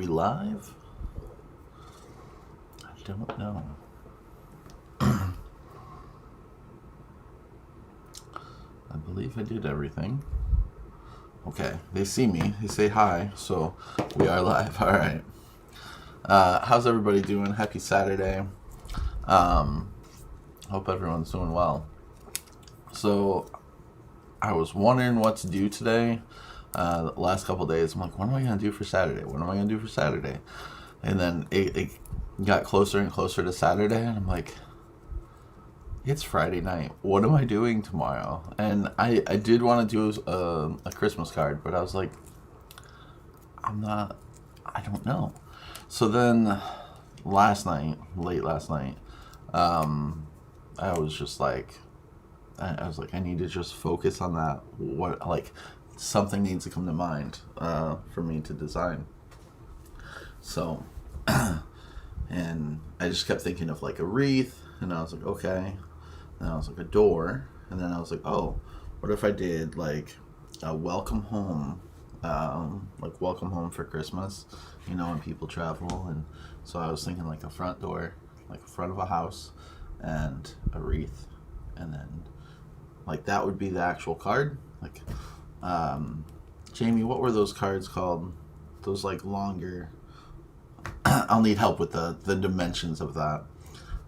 we live? I don't know. I believe I did everything. Okay, they see me. They say hi, so we are live. All right. How's everybody doing? Happy Saturday. Hope everyone's doing well. So, I was wondering what to do today. The last couple days, I'm like, what am I going to do for Saturday? What am I going to do for Saturday? And then it got closer and closer to Saturday, and I'm like, it's Friday night. What am I doing tomorrow? And I did want to do a Christmas card, but I was like, I don't know. So then late last night, I was just like, I need to just focus on that. Something needs to come to mind for me to design. So, and I just kept thinking of like a wreath, and I was like, okay. And I was like, a door, and then I was like, oh, what if I did like a welcome home, like welcome home for Christmas, when people travel. And so I was thinking like a front door, like the front of a house, and a wreath, and then like that would be the actual card. Like, Jamie, what were those cards called? Those like longer. I'll need help with the dimensions of that.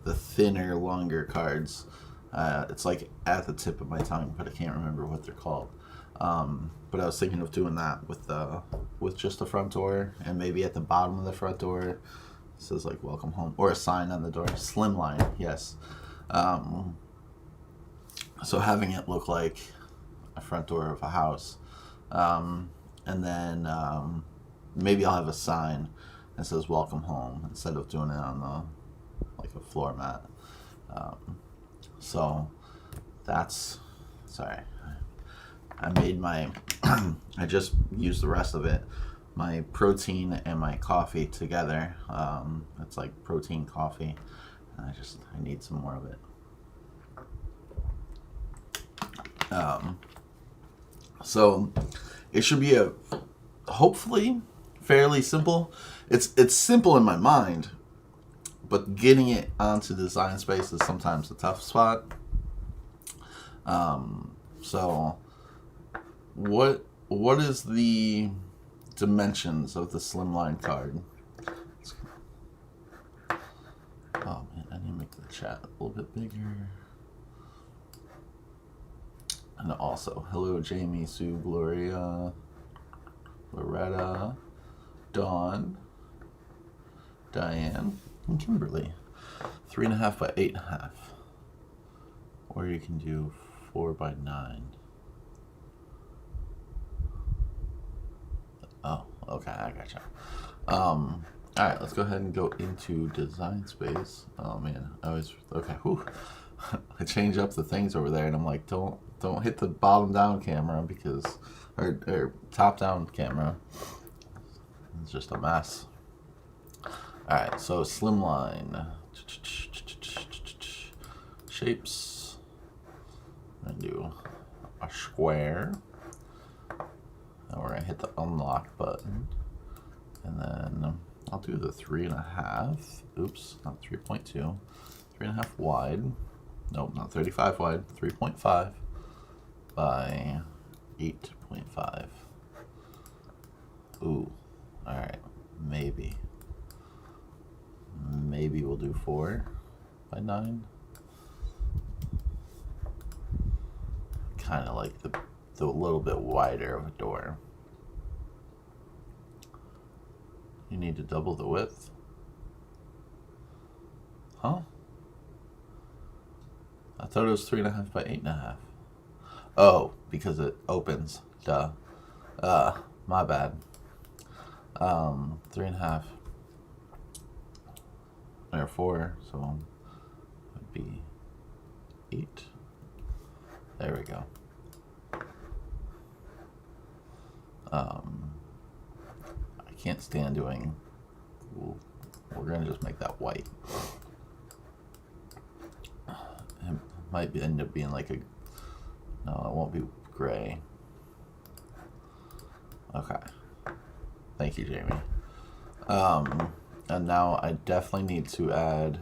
The thinner, longer cards. It's like at the tip of my tongue, but I can't remember what they're called. But I was thinking of doing that with just the front door, and maybe at the bottom of the front door it says like welcome home, or a sign on the door, slimline, yes. So having it look like a front door of a house, and then maybe I'll have a sign that says welcome home instead of doing it on like a floor mat. So that's, sorry, I made my, I just used the rest of it, my protein and my coffee together. It's like protein coffee, and I need some more of it. So it should be hopefully fairly simple. It's simple in my mind, but getting it onto Design Space is sometimes a tough spot. So what is the dimensions of the slimline card? Oh man, I need to make the chat a little bit bigger. And also, hello Jamie, Sue, Gloria, Loretta, Dawn, Diane, and Kimberly. 3.5 by 8.5. Or you can do 4 by 9. Oh, okay, I gotcha. Alright, let's go ahead and go into Design Space. Oh man, okay, whew. I change up the things over there, and I'm like, don't hit the bottom down camera, because, or top down camera. It's just a mess. Alright, so slimline. Shapes. I'm going to do a square. And we're going to hit the unlock button. And then I'll do the 3.5. Oops, not 3.2. 3.5 wide. Nope, not 35 wide. 3.5 by 8.5. Ooh, alright. Maybe we'll do 4 by 9. Kind of like the little bit wider of a door. You need to double the width. Huh? I thought it was 3.5 by 8.5. Oh, because it opens. Duh. My bad. 3.5. Or 4, so it would be 8. There we go. I can't stand doing. We're gonna just make that white. It might end up being like a. No, it won't be gray. Okay. Thank you, Jamie. And now I definitely need to add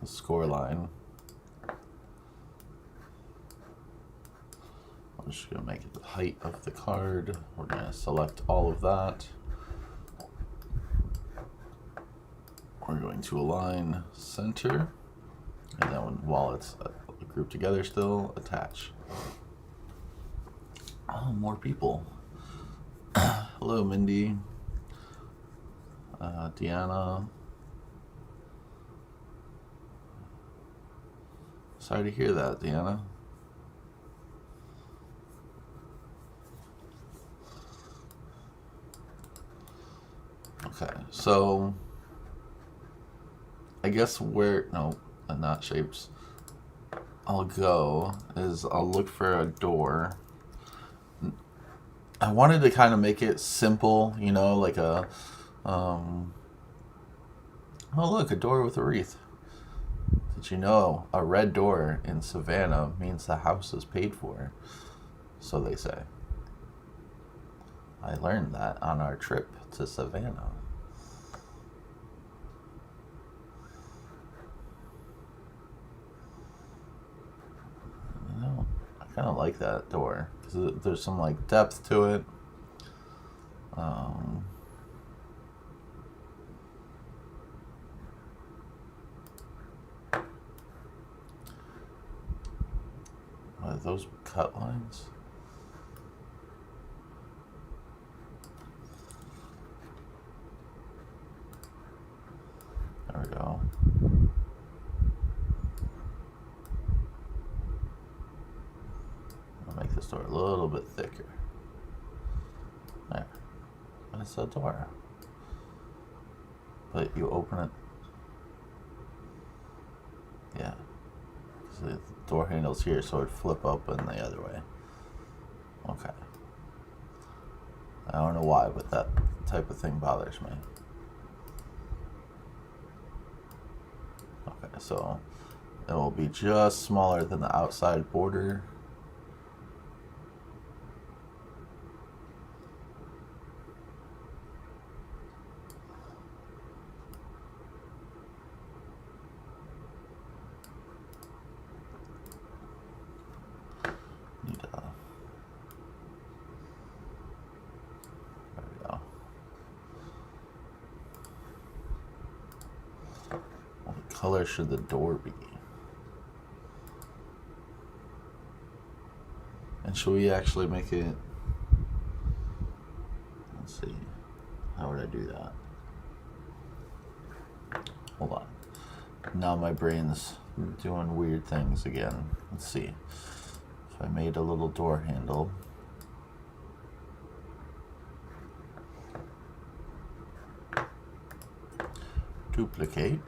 a score line. I'm just going to make it the height of the card. We're going to select all of that. We're going to align center, and then while it's grouped together still, attach. Oh, more people. Hello, Mindy. Deanna. Sorry to hear that, Deanna. Okay, so I guess where, no, not shapes. I'll go is I'll look for a door. I wanted to kind of make it simple, you know, like a, oh look, a door with a wreath. Did you know a red door in Savannah means the house is paid for? So they say. I learned that on our trip to Savannah. You know, I kind of like that door because there's some like depth to it. Are those cut lines? There we go. I'll make this door a little bit thicker. There. That's a door. But you open it. Yeah. The door handle's here, so it'd flip open the other way. Okay. I don't know why, but that type of thing bothers me. Okay, so it will be just smaller than the outside border. Color should the door be? And should we actually make it? Let's see. How would I do that? Hold on. Now my brain's doing weird things again. Let's see. If I made a little door handle. Duplicate.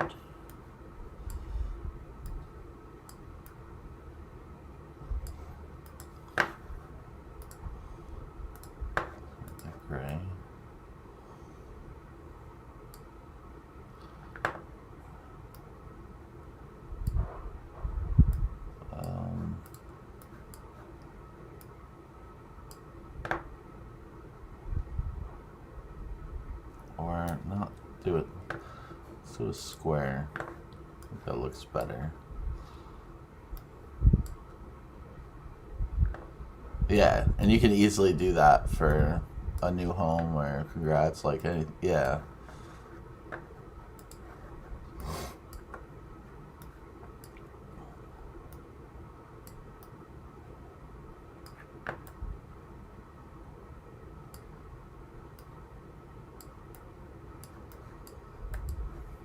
Gray. Or not do it. Let's do a square. I think that looks better. Yeah, and you can easily do that for a new home or congrats, like any, yeah.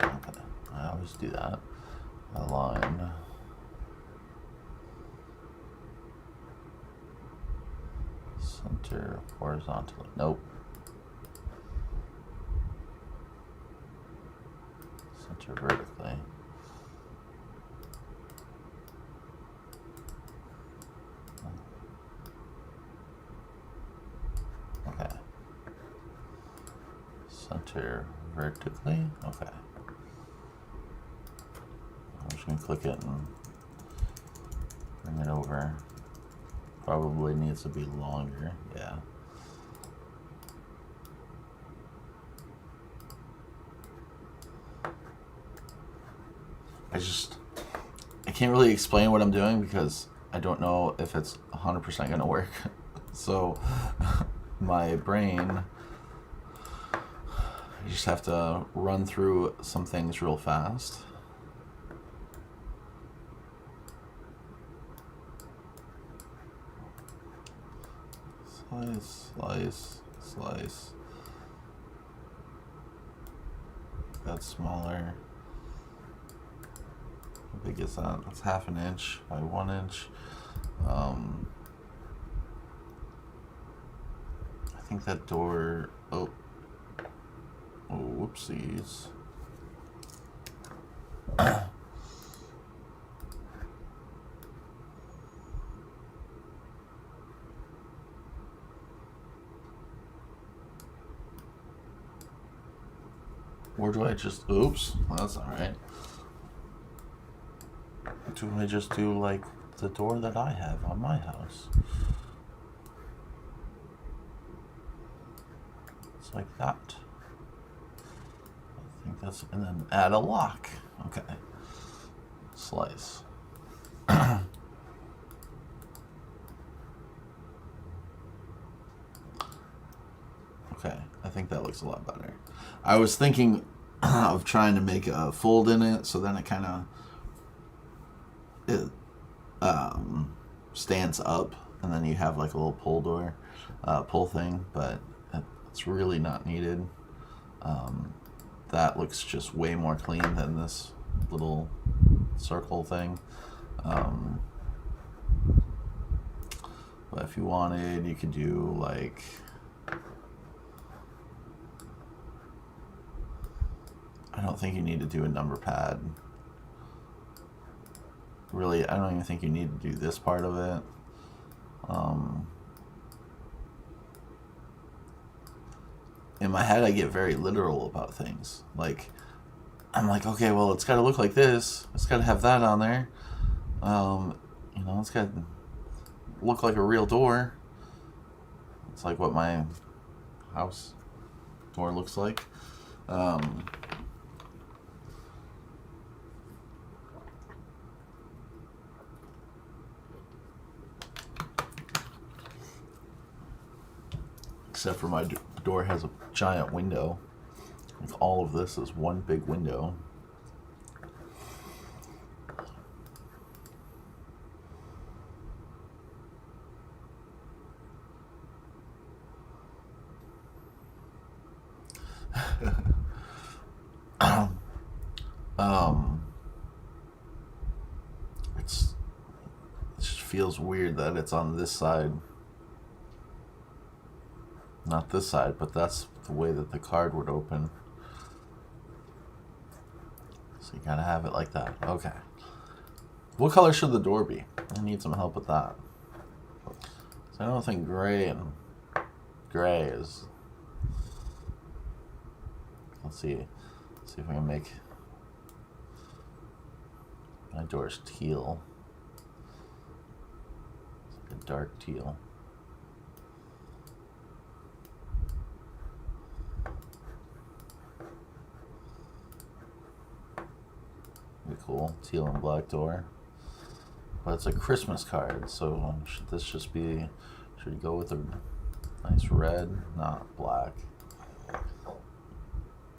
Okay, I always do that. Align. Center horizontally. Nope. Center vertically. Okay. Center vertically. Okay. I'm just gonna click it and bring it over. Probably needs to be longer, yeah. I can't really explain what I'm doing because I don't know if it's 100% gonna work. So my brain, I just have to run through some things real fast. Slice, slice, slice. That's smaller. How big is that? That's 1/2 inch by 1 inch. I think that door. Oh, whoopsies. Or do I just, oops, that's alright. Do I just do like the door that I have on my house? It's like that. I think that's, and then add a lock. Okay. Slice. Okay, I think that looks a lot better. I was thinking of trying to make a fold in it, so then it kind of stands up, and then you have like a little pull door, pull thing, but it's really not needed. That looks just way more clean than this little circle thing. But if you wanted, you could do like, I don't think you need to do a number pad. Really, I don't even think you need to do this part of it. In my head, I get very literal about things. Like, I'm like, okay, well, it's got to look like this. It's got to have that on there. You know, it's got to look like a real door. It's like what my house door looks like. Except for my door has a giant window. Like all of this is one big window. It just feels weird that it's on this side. Not this side, but that's the way that the card would open. So you gotta have it like that. Okay. What color should the door be? I need some help with that. So I don't think gray is. Let's see. Let's see if I can make my door's teal. It's like a dark teal. Pretty cool. Teal and black door. But it's a Christmas card, so should this just be, should you go with a nice red, not black?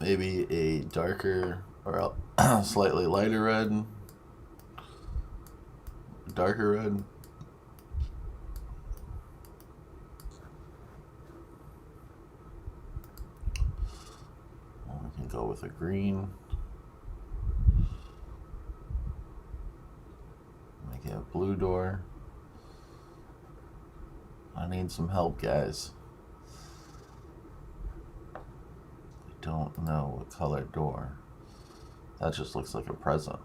Maybe a darker or a slightly lighter red, darker red. We can go with a green. Make it a blue door. I need some help, guys. I don't know what color door. That just looks like a present.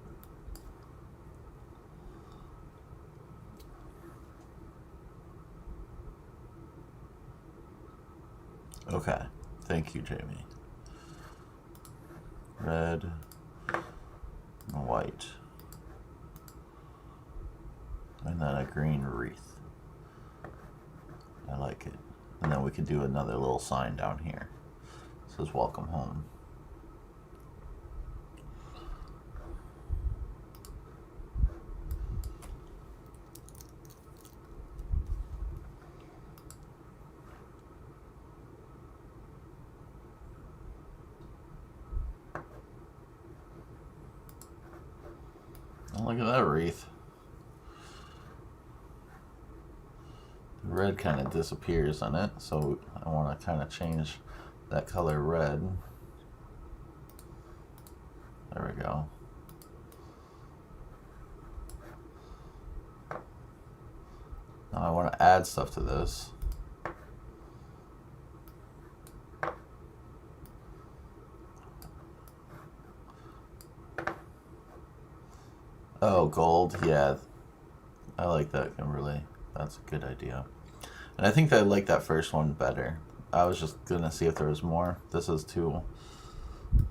Okay, thank you, Jamie. Red and white. And then a green wreath. I like it. And then we could do another little sign down here. It says welcome home. Oh, look at that wreath. The red kind of disappears on it, so I want to kind of change that color red. There we go. Now I want to add stuff to this. Oh, gold. Yeah. I like that, Kimberly. That's a good idea. And I think I like that first one better. I was just going to see if there was more. This is too...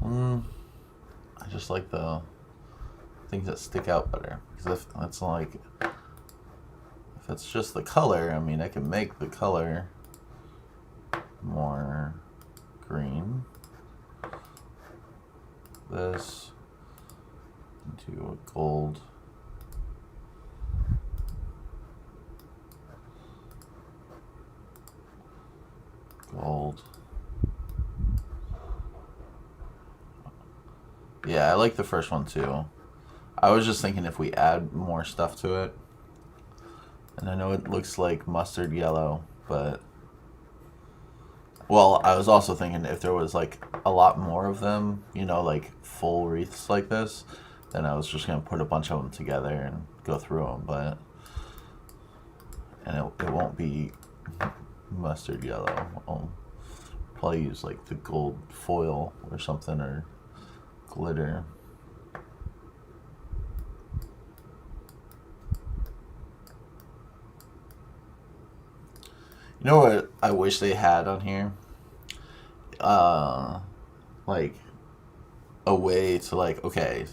I just like the things that stick out better. Because if it's like... If it's just the color, I mean, I can make the color more green. This into a gold. Gold. Yeah, I like the first one too. I was just thinking if we add more stuff to it. And I know it looks like mustard yellow, but... Well, I was also thinking if there was like a lot more of them, you know, like full wreaths like this, then I was just going to put a bunch of them together and go through them, but... And it won't be mustard yellow. I'll probably use like the gold foil or something, or glitter. You know what I wish they had on here? Like a way to like, okay,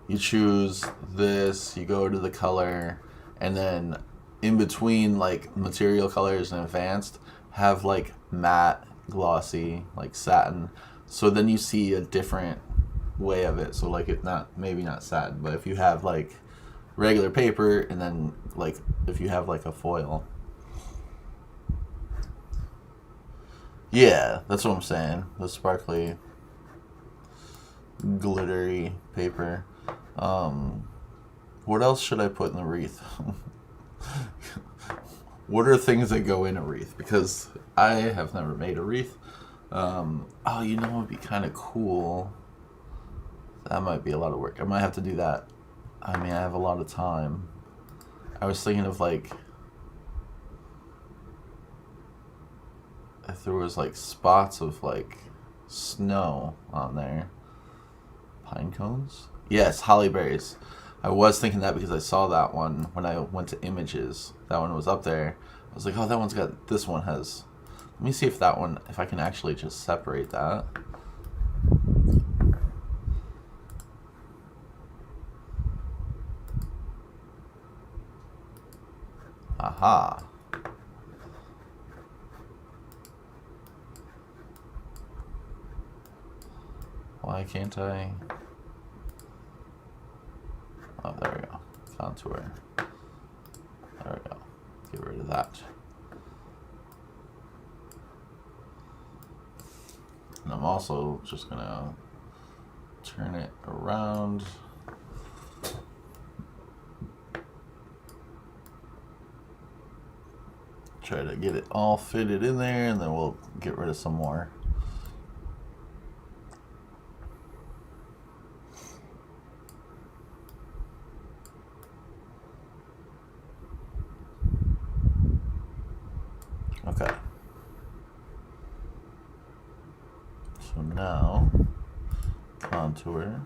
you choose this, you go to the color, and then in between like material colors and advanced, have like matte, glossy, like satin. So then you see a different way of it. So like it maybe not satin, but if you have like regular paper and then like if you have like a foil. Yeah, that's what I'm saying. The sparkly, glittery paper. What else should I put in the wreath? What are things that go in a wreath? Because I have never made a wreath. Oh, you know what would be kind of cool? That might be a lot of work. I might have to do that. I mean, I have a lot of time. I was thinking of like... if there was like spots of like snow on there. Pine cones? Yes, holly berries. I was thinking that because I saw that one when I went to images. That one was up there. I was like, oh, that one's got, this one has. Let me see if that one, if I can actually just separate that. Aha. Why can't I? Oh, there we go. Contour. There we go. Get rid of that. And I'm also just gonna turn it around. Try to get it all fitted in there, and then we'll get rid of some more. Okay. So now, contour.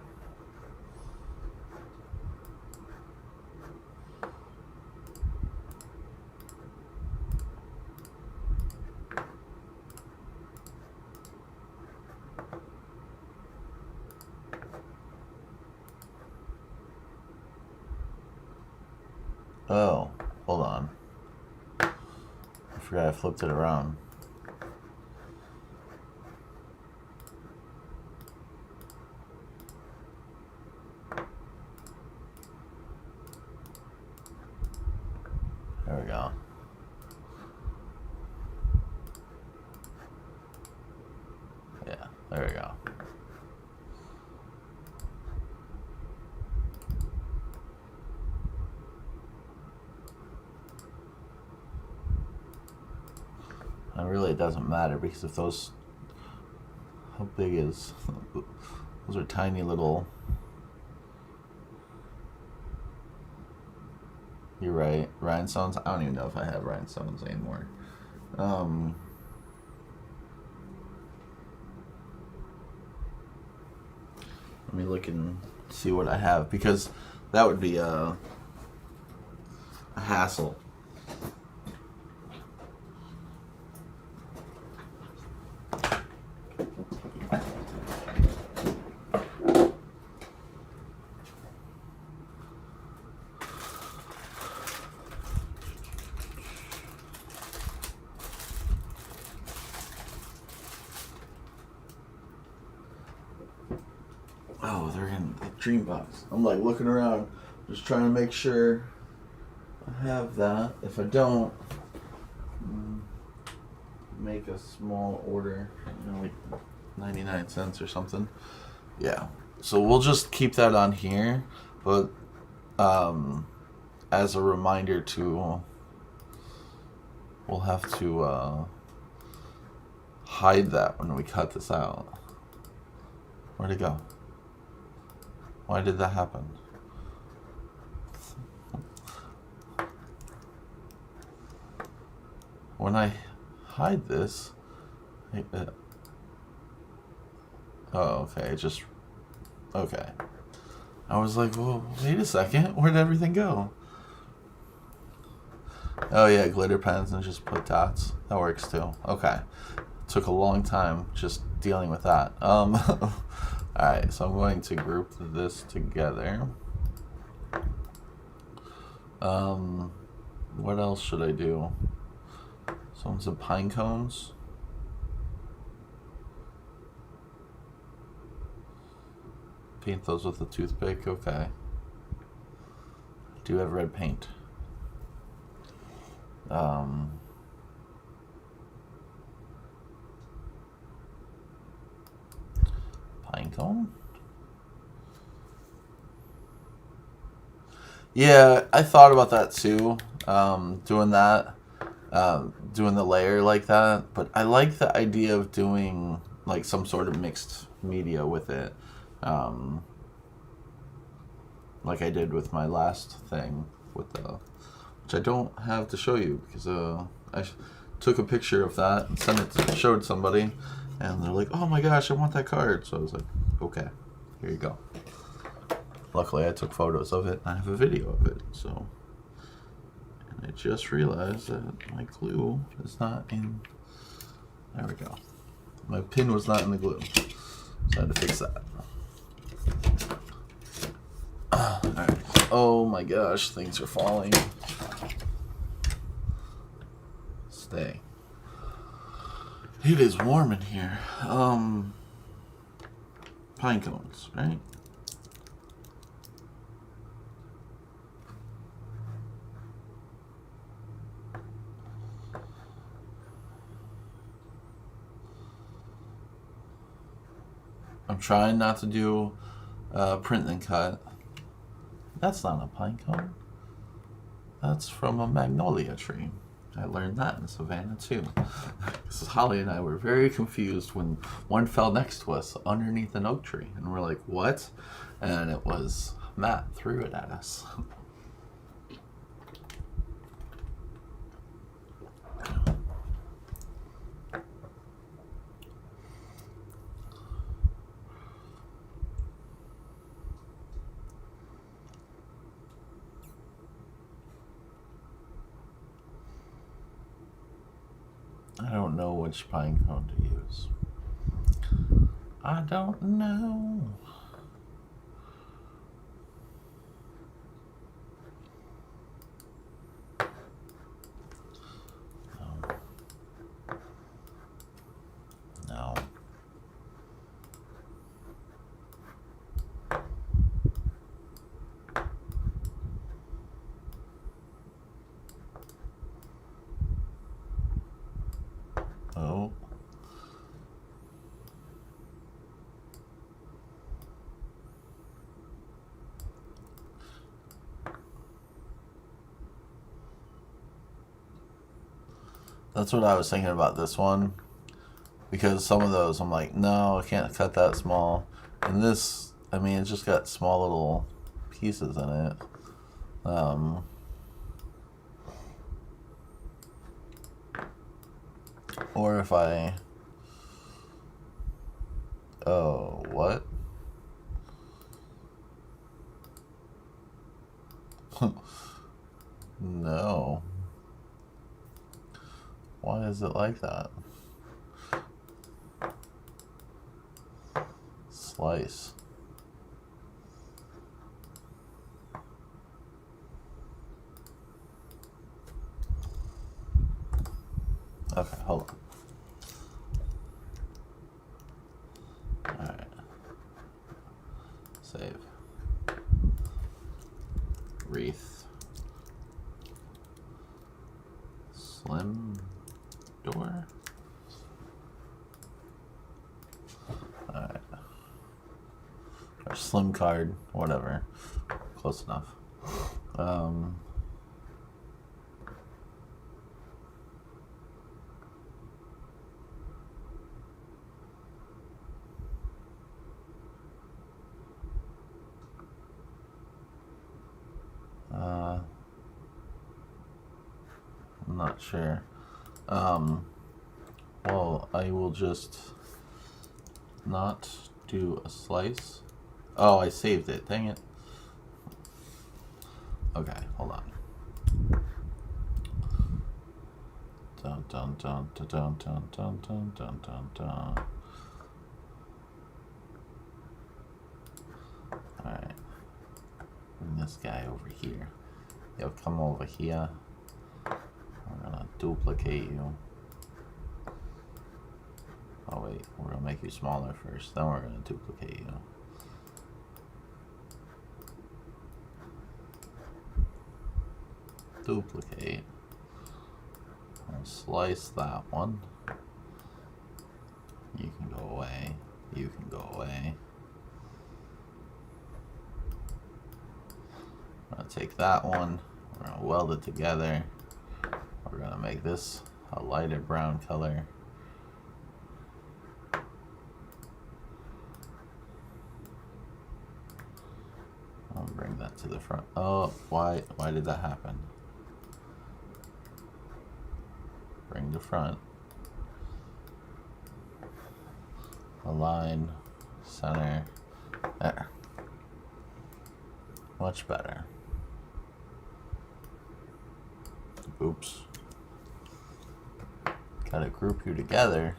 Oh, hold on. I forgot I flipped it around. There we go. Yeah, there we go. And really it doesn't matter, because if those, how big is, those are tiny little, you're right, rhinestones. I don't even know if I have rhinestones anymore. Let me look and see what I have, because that would be a hassle. Oh, they're in the DREAMBOX. I'm like looking around, just trying to make sure I have that. If I don't, make a small order, you know, like 99 cents or something. Yeah. So we'll just keep that on here, but as a reminder to, we'll have to hide that when we cut this out. Where'd it go? Why did that happen? When I hide this, oh, okay, it just, okay. I was like, well, wait a second, where'd everything go? Oh yeah, glitter pens and just put dots. That works too. Okay. Took a long time just dealing with that. Alright, so I'm going to group this together. What else should I do? Some pine cones. Paint those with a toothpick. Okay. Do have red paint. Pine cone? Yeah, I thought about that too. Doing that. Doing the layer like that. But I like the idea of doing like some sort of mixed media with it. Like I did with my last thing with the, which I don't have to show you, because I took a picture of that and showed somebody, and they're like, oh my gosh, I want that card. So I was like, okay, here you go. Luckily I took photos of it and I have a video of it. So, and I just realized that my glue is not in, there we go. My pin was not in the glue, so I had to fix that. Alright. Oh my gosh, things are falling. Stay. It is warm in here. Pine cones, right? I'm trying not to do print and cut. That's not a pine cone. That's from a magnolia tree. I learned that in Savannah too. Because Holly and I were very confused when one fell next to us underneath an oak tree. And we're like, what? And it was Matt threw it at us. I don't know which pine cone to use. I don't know. No. Oh. That's what I was thinking about this one, because some of those I'm like, no, I can't cut that small. And this, I mean, it's just got small little pieces in it. Or if I, oh, what? No. Why is it like that? Slice. Okay, hold on. Alright. Save. Wreath. Slim door. Alright. Or slim card, whatever. Close enough. I'm not sure. Well, I will just not do a slice. Oh, I saved it. Dang it. Okay, hold on. Dun dun dun dun dun dun dun dun dun dun dun. Alright. Bring this guy over here. You'll come over here. We're gonna duplicate you. Oh wait, we're gonna make you smaller first, then we're gonna duplicate you. Duplicate. And slice that one. You can go away. You can go away. I'm gonna take that one. We're gonna weld it together. We're gonna make this a lighter brown color. I'll bring that to the front. Oh, why did that happen? Bring the front. Align, center, there. Much better. Oops. Gotta group you together.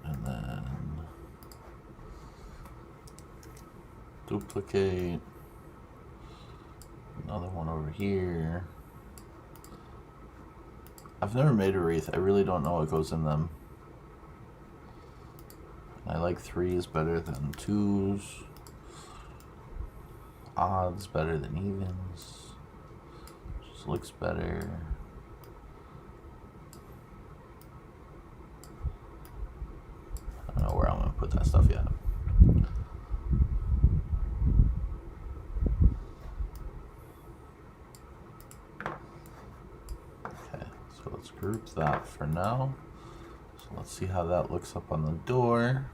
And then duplicate. Another one over here. I've never made a wreath. I really don't know what goes in them. I like threes better than twos. Odds better than evens. Just looks better. I don't know where I'm gonna put that stuff yet. Let's group that for now. So let's see how that looks up on the door.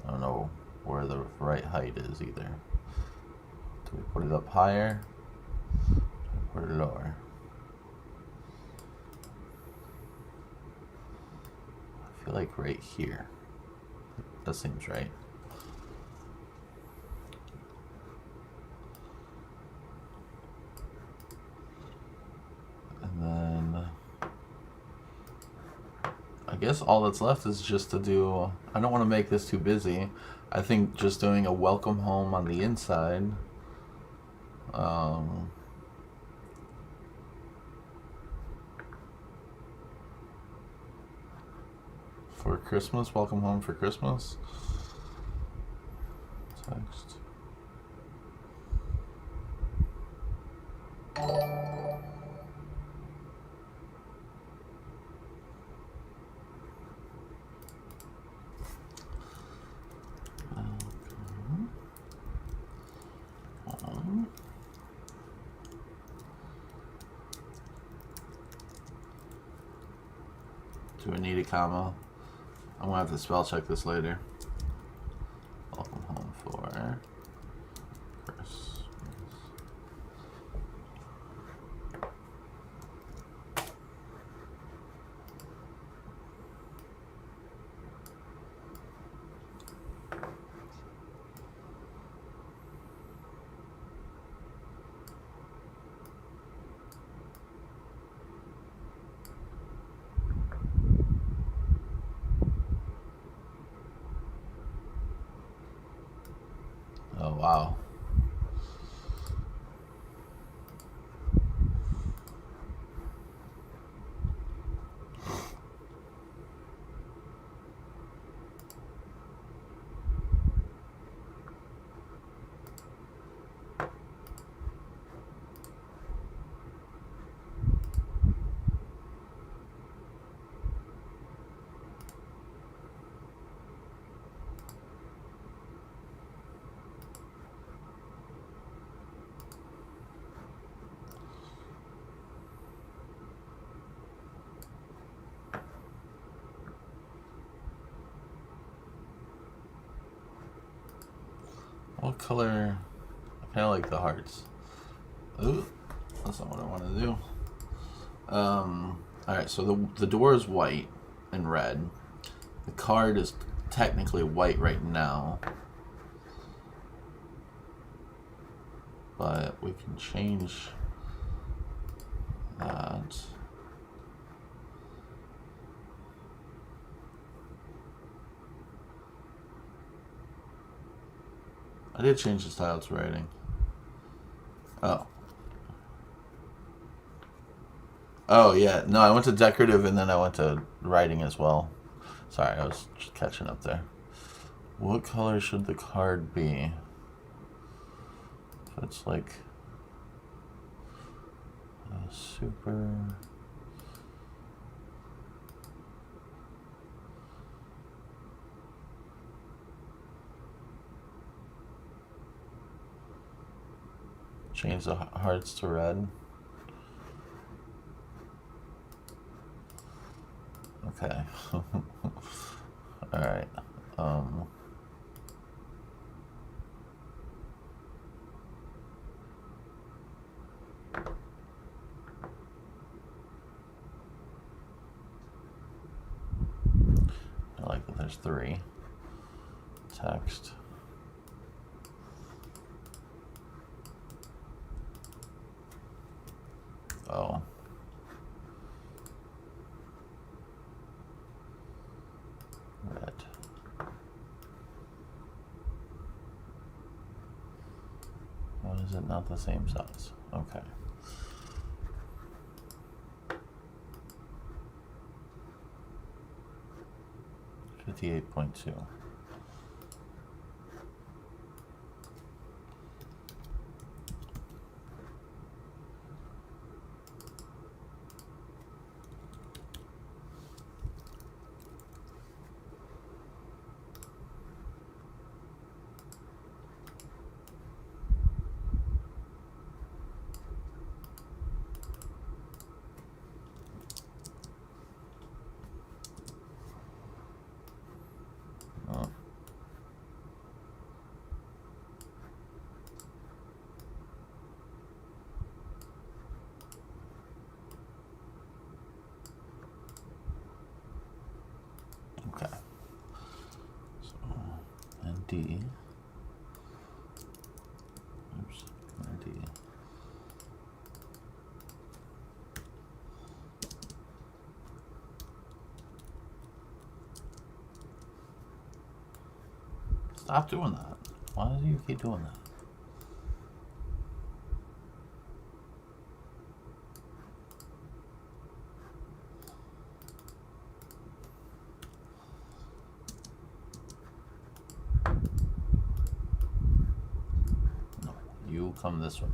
I don't know where the right height is either. Do we put it up higher? Do we put it lower? I feel like right here. That seems right. I guess all that's left is just to do, I don't want to make this too busy. I think just doing a welcome home on the inside. For Christmas, welcome home for Christmas. Text. Do I need a comma? I'm gonna have to spell check this later. Welcome home for Christmas. Oh, wow. What color? I kind of like the hearts. Ooh, that's not what I want to do. Alright, so the door is white and red. The card is technically white right now. But we can change that. I did change the style to writing. Oh. Oh, yeah. No, I went to decorative and then I went to writing as well. Sorry, I was just catching up there. What color should the card be? So it's like super... Change the hearts to red. Okay. Alright. I like that there's 3. Text. Oh. Red. Why is it not the same size? Okay. $58.2. Okay. So, and D. Oops, and D. Stop doing that. Why do you keep doing that? come this way.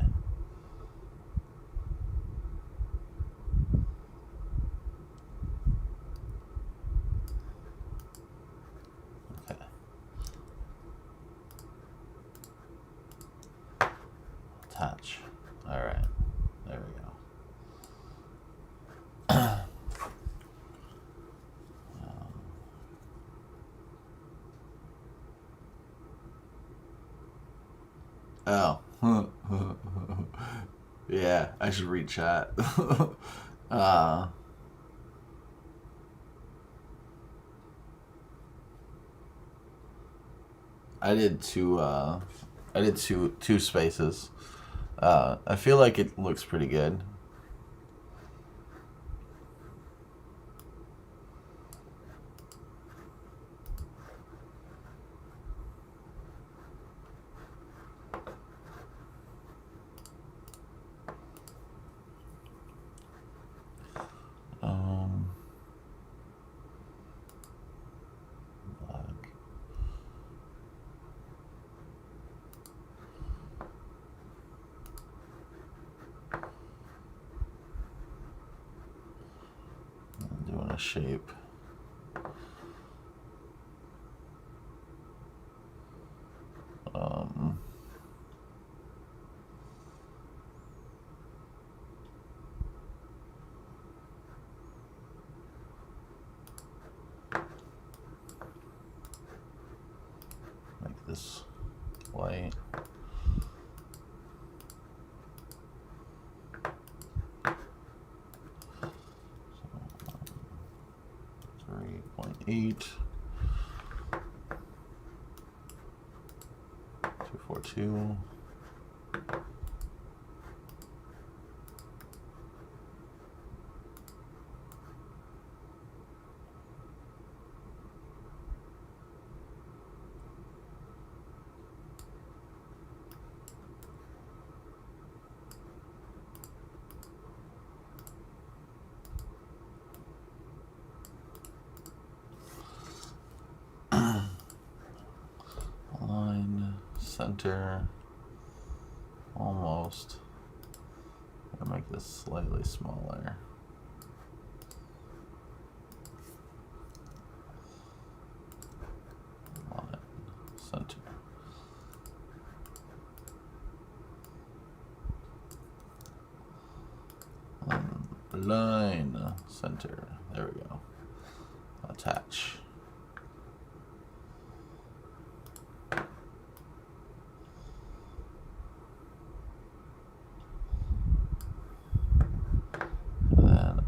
Okay. Attach. All right. There we go. Oh. Yeah, I should read chat. I did two spaces. I feel like it looks pretty good. Black. I'm doing a shape. Make this white. So, 3.8. 242. Line, center, almost. I'm gonna make this slightly smaller. Line, center. Line, center. There we go. Attach.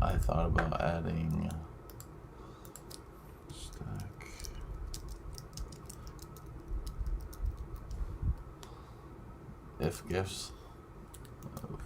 I thought about adding stack if gifts of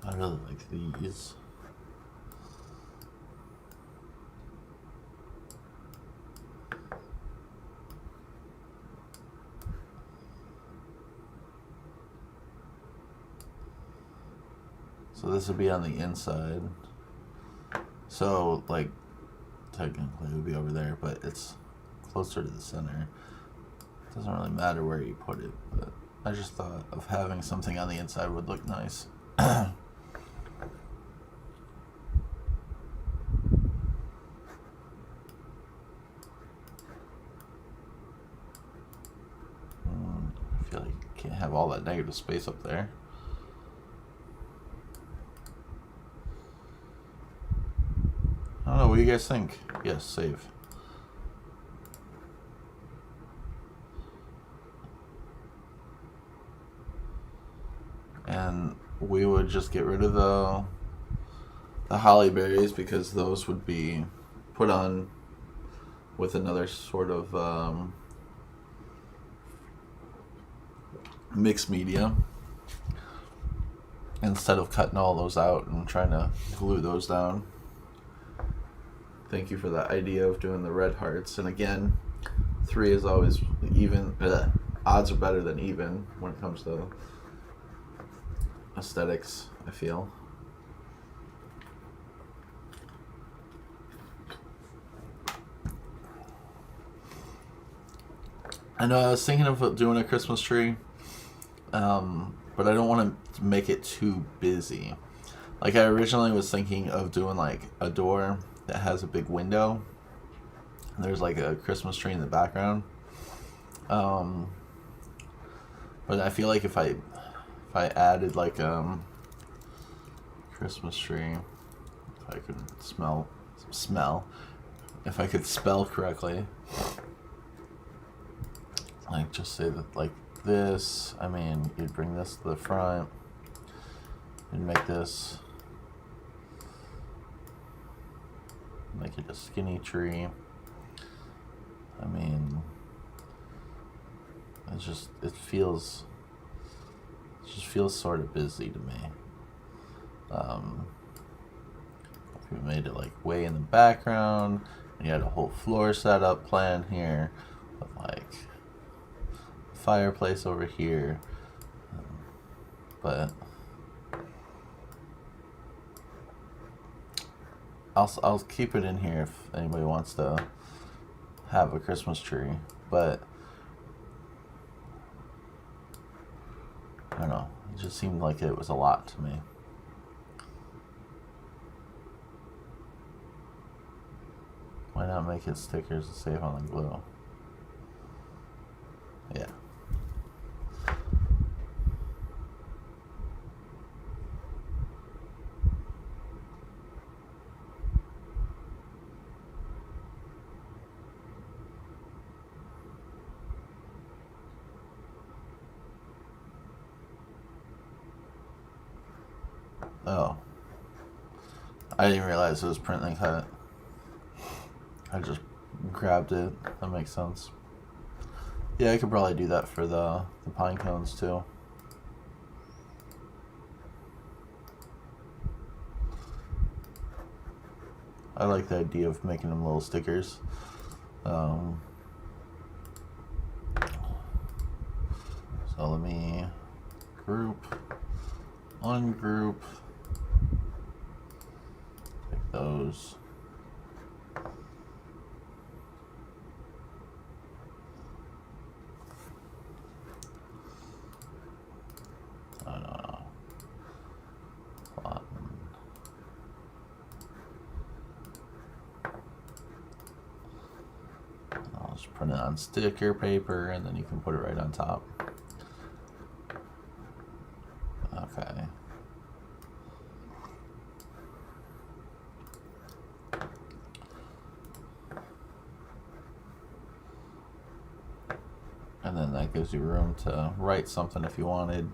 I really like these. So this would be on the inside. So like technically it would be over there, but it's closer to the center. It doesn't really matter where you put it, but I just thought of having something on the inside would look nice. I feel like you can't have all that negative space up there. I don't know, what do you guys think? Yes, save. And we would just get rid of the holly berries because those would be put on with another sort of mixed media. instead of cutting all those out and trying to glue those down. Thank you for that idea of doing the red hearts. And again, 3 is always even. Odds are better than even when it comes to aesthetics, I feel. I know I was thinking of doing a Christmas tree, but I don't want to make it too busy. Like, I originally was thinking of doing like a door that has a big window. And there's like a Christmas tree in the background. But I feel like if I added like Christmas tree, if I could if I could spell correctly, like just say that like this, I mean, you'd bring this to the front, you'd make this, make it a skinny tree. I mean, it just feels sort of busy to me. If we made it like way in the background, and you had a whole floor setup plan here, with like fireplace over here, but I'll keep it in here if anybody wants to have a Christmas tree, but I don't know, it just seemed like it was a lot to me. Why not make it stickers to save on the glue? Yeah. Oh. I didn't realize it was print and cut. I just grabbed it. That makes sense. Yeah, I could probably do that for the pine cones too. I like the idea of making them little stickers. So let me group, ungroup, take those. I'll just print it on sticker paper and then you can put it right on top. Okay. And then that gives you room to write something if you wanted.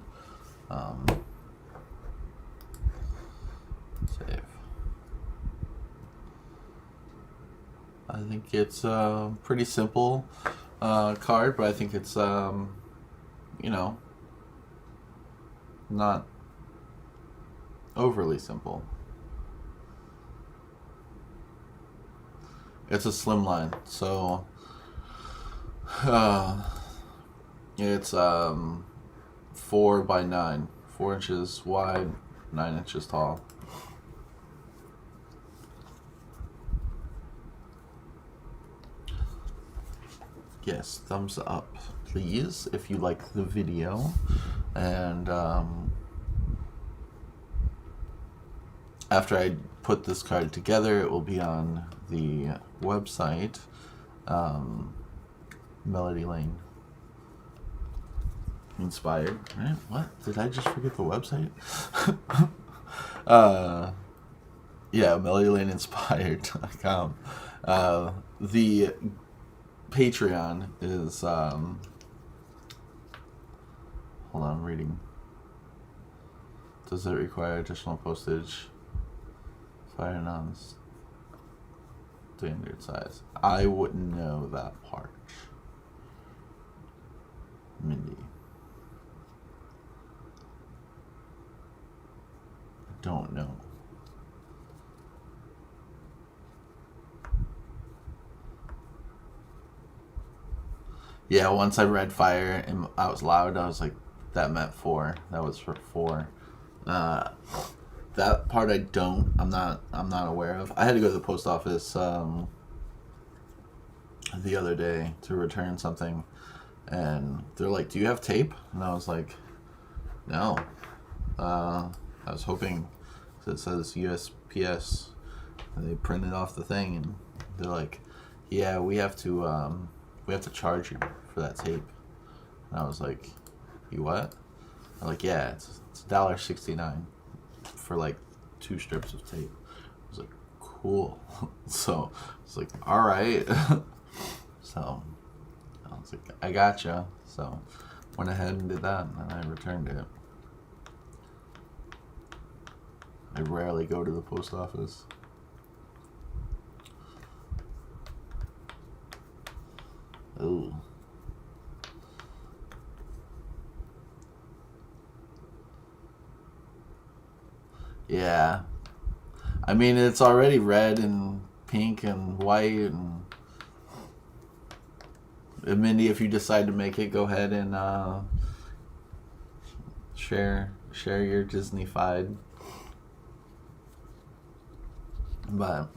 Save. I think it's a pretty simple card, but I think it's, you know, not overly simple. It's a slim line, so it's 4 by 9, 4 inches wide, 9 inches tall. Yes, thumbs up, please, if you like the video. And after I put this card together, it will be on the website, Melody Lane Inspired. Right? What? Did I just forget the website? Yeah, MelodyLaneInspired.com. The Patreon is, hold on, I'm reading. Does it require additional postage? Fire non-standard size. I wouldn't know that part. Mindy. don't know. Yeah, once I read fire and out loud, I was like, that meant 4. That was for 4. That part I'm not aware of. I had to go to the post office the other day to return something, and they're like, "Do you have tape?" And I was like, "No." I was hoping, 'cause it says USPS, and they printed off the thing, and they're like, "Yeah, we have to charge you for that tape." And I was like, "You what?" They're like, "Yeah, it's $1.69 for like 2 strips of tape." I was like, "Cool." So it's like, "All right." So I was like, "I gotcha." So went ahead and did that, and I returned it. I rarely go to the post office. Ooh. Yeah. I mean, it's already red and pink and white, and Mindy, if you decide to make it, go ahead and share your Disney-fied. But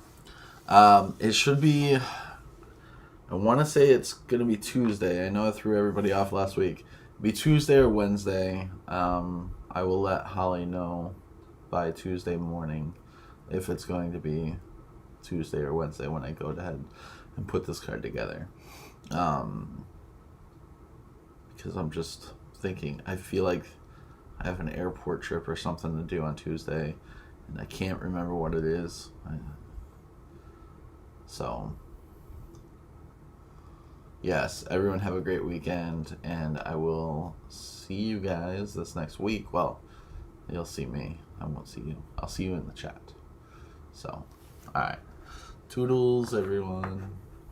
it should be, I want to say it's going to be Tuesday. I know I threw everybody off last week. It'll be Tuesday or Wednesday. I will let Holly know by Tuesday morning if it's going to be Tuesday or Wednesday when I go ahead and put this card together. Because I'm just thinking, I feel like I have an airport trip or something to do on Tuesday, and I can't remember what it is. So, yes, everyone have a great weekend, and I will see you guys this next week. Well, you'll see me. I won't see you. I'll see you in the chat. So, alright. Toodles, everyone.